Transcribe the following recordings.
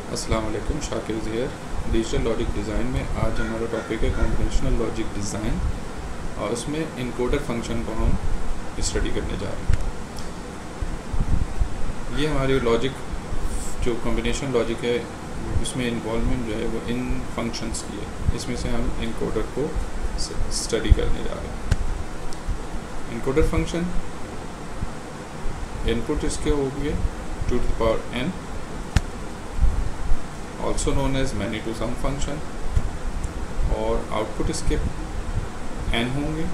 अस्सलाम वालेकुम, Shakir ज़ियर। Digital logic design में आज हमारा टॉपिक है कॉम्बिनेशनल लॉजिक डिज़ाइन और उसमें इनकोडर फंक्शन को हम स्टडी करने जा रहे हैं। ये हमारी लॉजिक जो कॉम्बिनेशन लॉजिक है उसमें इन्वॉल्वमेंट जो है वो इन फंक्शंस की है। इसमें से हम इनकोडर को स्टडी करने जा रहे हैं। इनकोडर फंक्शन इनपुट इसके हो गए to the power n, also known as many to sum function, और आउटपुट इसके n होंगे।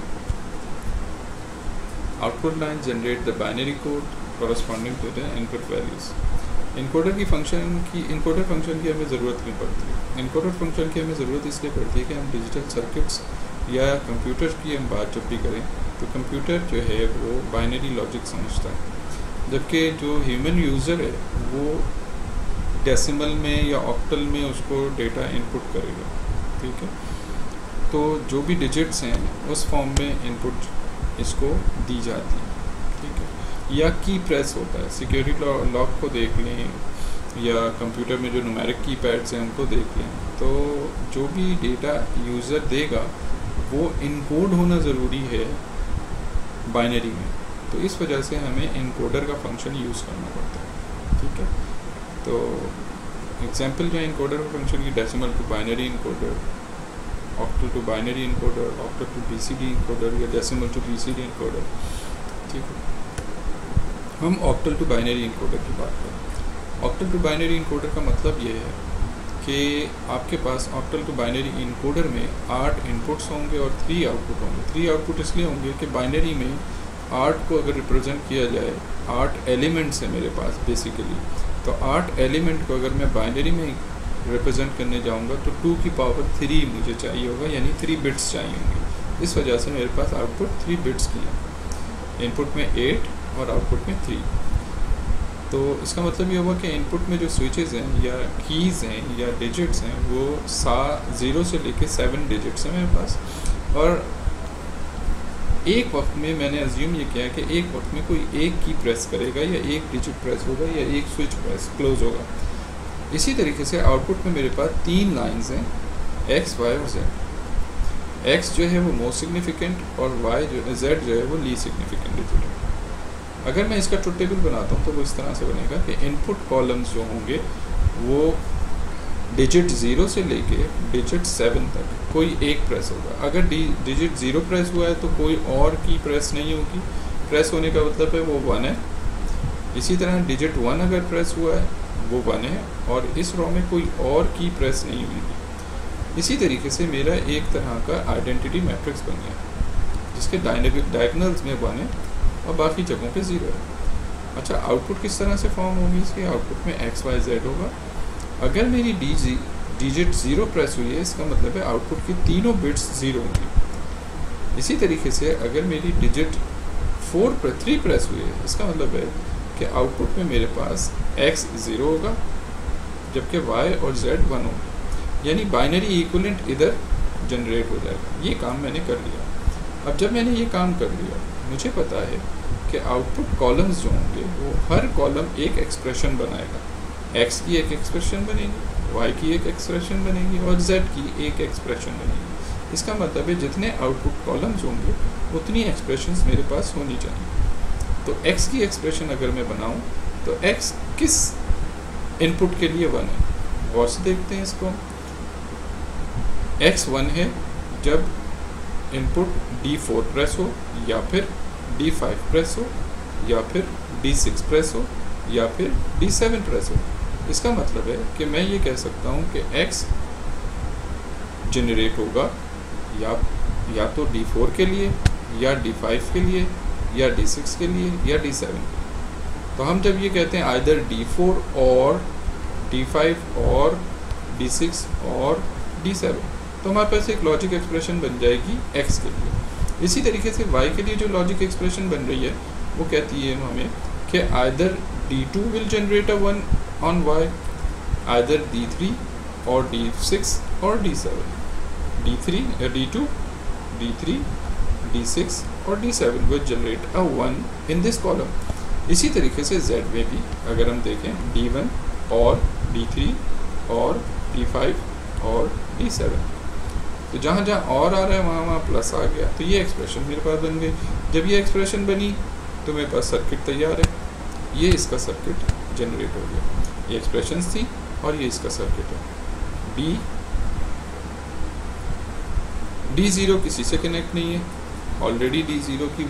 Output line generate the binary code corresponding to the input values. Encoder function की हमें ज़रूरत नहीं पड़ती। इनकोडर फंक्शन की हमें ज़रूरत इसलिए पड़ती है कि हम डिजिटल सर्किट्स या कंप्यूटर की हम बात जब भी करें तो कंप्यूटर जो है वो बाइनरी लॉजिक समझता है, जबकि जो ह्यूमन यूज़र है वो डेसिमल में या ऑक्टल में उसको डेटा इनपुट करेगा। ठीक है, तो जो भी डिजिट्स हैं उस फॉर्म में इनपुट इसको दी जाती है। ठीक है, या की प्रेस होता है। सिक्योरिटी लॉक को देख लें या कंप्यूटर में जो न्यूमेरिक की पैड्स हैं उनको देख लें, तो जो भी डेटा यूज़र देगा वो इनकोड होना ज़रूरी है बाइनरी में, तो इस वजह से हमें इनकोडर का फंक्शन यूज़ करना पड़ता है। ठीक है, तो एग्जाम्पल जो है इनकोडर का फंक्शन की decimal to binary encoder, octal to binary encoder, octal to BCD encoder या डेसिमल टू बीसीडी इनकोडर। ठीक है, हम ऑक्टल टू बाइनरी इनकोडर की बात करें। ऑक्टल टू बाइनरी इनकोडर का मतलब ये है कि आपके पास ऑक्टल टू बाइनरी इनकोडर में 8 इनपुट्स होंगे और 3 आउटपुट होंगे। 3 आउटपुट इसलिए होंगे कि बाइनरी में 8 को अगर रिप्रेजेंट किया जाए, 8 एलिमेंट्स हैं मेरे पास बेसिकली, तो 8 एलिमेंट को अगर मैं बाइनरी में रिप्रेजेंट करने जाऊंगा तो 2 की पावर 3 मुझे चाहिए होगा, यानी 3 बिट्स चाहिए होंगे। इस वजह से मेरे पास आउटपुट 3 बिट्स की है, इनपुट में 8 और आउटपुट में 3। तो इसका मतलब ये होगा कि इनपुट में जो स्विचेस हैं या कीज़ हैं या डिजिट्स हैं वो 0 से लेके 7 डिजिट्स हैं मेरे पास, और एक वक्त में मैंने अज्यूम ये किया कि एक वक्त में कोई एक की प्रेस करेगा या एक डिजिट प्रेस होगा या एक स्विच प्रेस क्लोज होगा। इसी तरीके से आउटपुट में मेरे पास 3 लाइंस हैं, x, y और z। x जो है वो मोस्ट सिग्निफिकेंट और y जो z जो है वो लीस्ट सिग्निफिकेंट डिजिट है। अगर मैं इसका ट्रुथ टेबल बनाता हूँ तो वो इस तरह से बनेगा कि इनपुट कॉलम्स जो होंगे वो डिजिट 0 से लेके डिजिट 7 तक कोई एक प्रेस होगा। अगर डिजिट 0 प्रेस हुआ है तो कोई और की प्रेस नहीं होगी, प्रेस होने का मतलब है वो 1 है। इसी तरह डिजिट 1 अगर प्रेस हुआ है वो 1 है और इस रो में कोई और की प्रेस नहीं हुई। इसी तरीके से मेरा एक तरह का आइडेंटिटी मैट्रिक्स बन गया जिसके डायगोनल्स में 1 है और बाकी जगहों पे 0 है। अच्छा, आउटपुट किस तरह से फॉर्म होगी? इसके आउटपुट में x, y, z होगा। अगर मेरी डिजिट 0 प्रेस हुई है इसका मतलब है आउटपुट की तीनों बिट्स 0 होंगी। इसी तरीके से अगर मेरी डिजिट 3 प्रेस हुई है इसका मतलब है कि आउटपुट में मेरे पास x 0 होगा जबकि y और z 1 होंगे, यानी बाइनरी इक्विवेलेंट इधर जनरेट हो जाएगा। ये काम मैंने कर लिया। अब जब मैंने ये काम कर लिया मुझे पता है कि आउटपुट कॉलम्स जो होंगे वो हर कॉलम एक एक्सप्रेशन बनाएगा। x की एक एक्सप्रेशन बनेगी, y की एक एक्सप्रेशन बनेगी और z की एक एक्सप्रेशन बनेगी। इसका मतलब है जितने आउटपुट कॉलम्स होंगे उतनी एक्सप्रेशंस मेरे पास होनी चाहिए। तो x की एक्सप्रेशन अगर मैं बनाऊं तो x किस इनपुट के लिए 1 है? गौर से देखते हैं इसको। x 1 है जब इनपुट D4 प्रेस हो या फिर D5 प्रेस हो या फिर D6 प्रेस हो या फिर D7 प्रेस हो। इसका मतलब है कि मैं ये कह सकता हूँ कि x जनरेट होगा या तो D4 के लिए या D5 के लिए या D6 के लिए या D7 के लिए। तो हम जब ये कहते हैं आइदर D4 और D5 और D6 और D7 तो हमारे पास एक लॉजिक एक्सप्रेशन बन जाएगी x के लिए। इसी तरीके से y के लिए जो लॉजिक एक्सप्रेशन बन रही है वो कहती है हमें कि either D2 will generate a 1 on y, either D3 और D6 और D7, D2, D3, D6 और D7 will generate a 1 in this column। इसी तरीके से Z में भी अगर हम देखें D1 और D3 और D5 और D7। तो जहाँ जहाँ और आ रहा है वहाँ वहाँ प्लस आ गया, तो ये एक्सप्रेशन मेरे पास बन गई। जब ये एक्सप्रेशन बनी तो मेरे पास सर्किट तैयार है, ये इसका सर्किट जनरेट हो गया। ये एक्सप्रेशंस थी और ये इसका सर्किट है। D0 किसी से कनेक्ट नहीं है, ऑलरेडी D0 की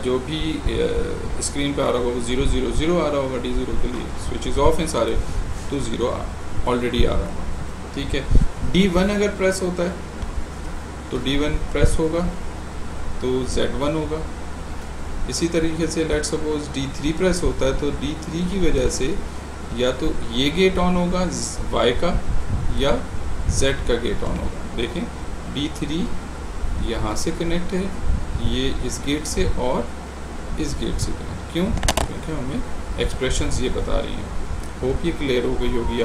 जो भी स्क्रीन पे आ रहा होगा वो 0 0 0 आ रहा होगा D0 के लिए, स्विचेस ऑफ हैं सारे, तो 0 ऑलरेडी आ रहा है। ठीक है, D1 अगर प्रेस होता है तो D1 प्रेस होगा तो Z1 होगा। इसी तरीके से लेट सपोज D3 प्रेस होता है तो D3 की वजह से या तो ये गेट ऑन होगा Y का या Z का गेट ऑन होगा। देखें D3 यहाँ से कनेक्ट है, ये इस गेट से और इस गेट से कनेक्ट, क्यों? क्योंकि हमें एक्सप्रेशंस ये बता रही हैं। होप ये क्लियर हो गई होगी।